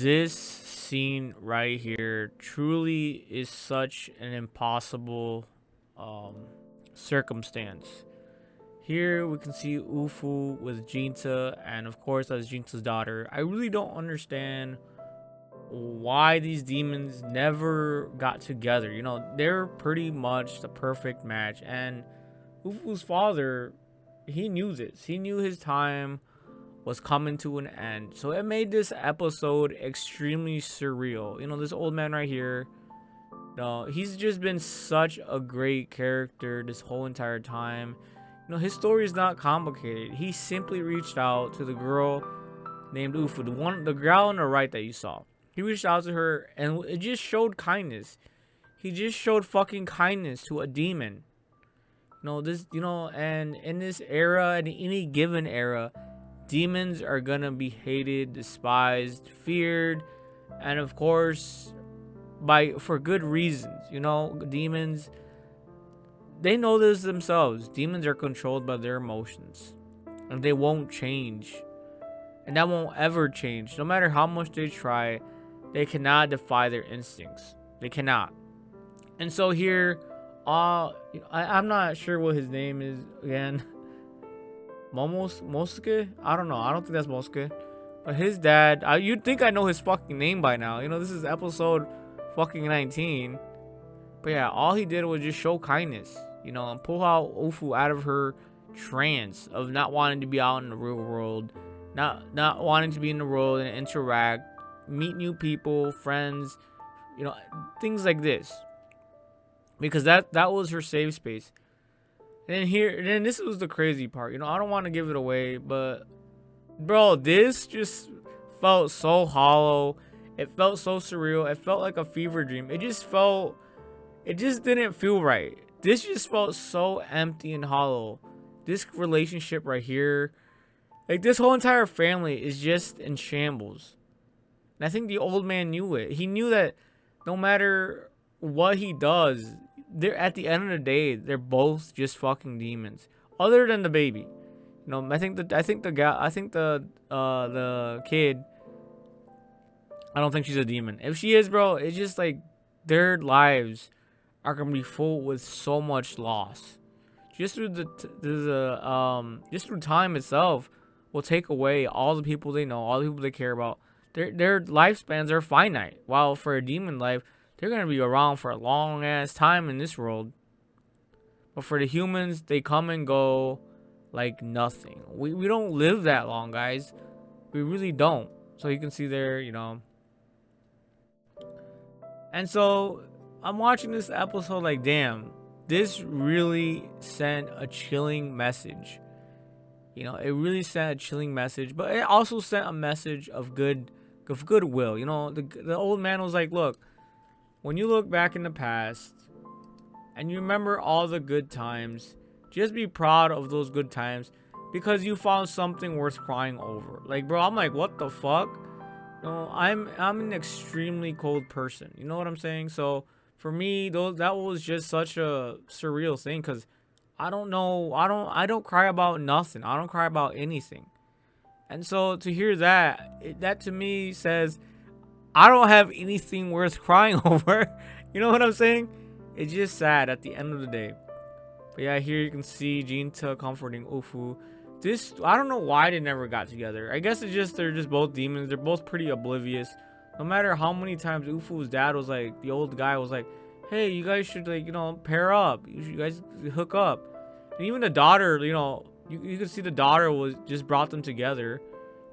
This scene right here truly is such an impossible um, circumstance. Here we can see Ufu with Jinta, and of course that's Jinta's daughter. I really don't understand why these demons never got together. They're pretty much the perfect match, and Ufu's father, he knew this. He knew his time was coming to an end. So it made this episode extremely surreal. This old man right here, no, he's just been such a great character this whole entire time. His story is not complicated. He simply reached out to the girl named Ufu, the girl on the right that you saw. He reached out to her, and it just showed kindness. He just showed fucking kindness to a demon. And in this era, in any given era, demons are gonna be hated, despised, feared, and of course, for good reasons. Demons, they know this themselves. Demons are controlled by their emotions, and they won't change, and that won't ever change. No matter how much they try, they cannot defy their instincts. They cannot. And so here, I'm not sure what his name is again. Mosuke? I don't know. I don't think that's Mosuke. But his dad, you'd think I know his fucking name by now. This is episode fucking 19. But yeah, all he did was just show kindness. And pull out Ufu out of her trance of not wanting to be out in the real world, not wanting to be in the world and interact, meet new people, friends, things like this. Because that was her safe space. And then this was the crazy part. I don't want to give it away, but bro, this just felt so hollow. It felt so surreal. It felt like a fever dream. It just didn't feel right. This just felt so empty and hollow. This relationship right here, like this whole entire family is just in shambles. And I think the old man knew it. He knew that no matter what he does, they're at the end of the day, they're both just fucking demons. Other than the baby, I think the kid. I don't think she's a demon. If she is, bro, it's just like their lives are gonna be full with so much loss. Just through just through time itself will take away all the people they know, all the people they care about. Their lifespans are finite. While for a demon life, they're going to be around for a long ass time in this world. But for the humans, they come and go like nothing. We don't live that long, guys. We really don't. So you can see there, And so I'm watching this episode like, damn, this really sent a chilling message. It really sent a chilling message, but it also sent a message of goodwill. The old man was like, look, when you look back in the past and you remember all the good times, just be proud of those good times because you found something worth crying over. Like, bro, I'm like, what the fuck? I'm an extremely cold person. You know what I'm saying? So for me, that was just such a surreal thing because I don't cry about nothing. I don't cry about anything. And so to hear that to me says I don't have anything worth crying over. You know what I'm saying? It's just sad at the end of the day. But yeah, here you can see Jinta comforting Ufu. I don't know why they never got together. I guess they're just both demons. They're both pretty oblivious. No matter how many times Ufu's dad was like, the old guy was like, hey, you guys should pair up. You guys hook up. And even the daughter, you could see the daughter was just brought them together.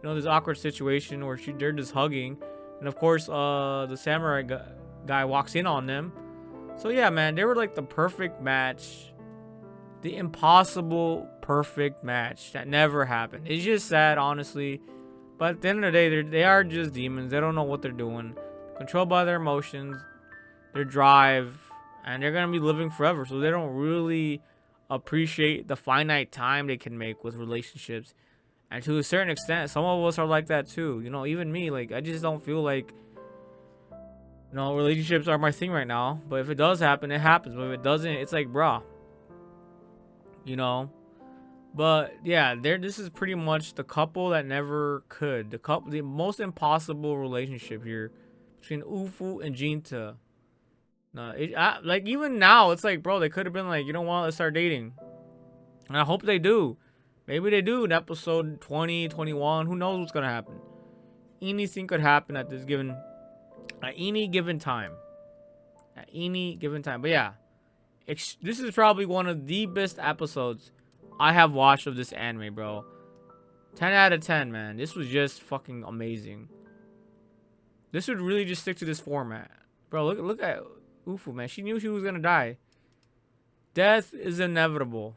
This awkward situation where they're just hugging. And of course, the samurai guy walks in on them. So yeah, man, they were like the perfect match. The impossible perfect match that never happened. It's just sad, honestly. But at the end of the day, they are just demons. They don't know what they're doing. Controlled by their emotions, their drive, and they're going to be living forever. So they don't really appreciate the finite time they can make with relationships. And to a certain extent, some of us are like that too. Even me, like, I just don't feel like, relationships are my thing right now. But if it does happen, it happens. But if it doesn't, it's like, bruh. But yeah, there. This is pretty much the couple that never could. The most impossible relationship here between Ufu and Jinta. No, like even now, it's like, bro, they could have been like, you know what, let's start dating. And I hope they do. Maybe they do in episode 20, 21. Who knows what's gonna happen? Anything could happen at any given time. At any given time. But yeah, this is probably one of the best episodes I have watched of this anime, bro. 10 out of 10, man. This was just fucking amazing. This would really just stick to this format. Bro, look at Ufu, man. She knew she was gonna die. Death is inevitable.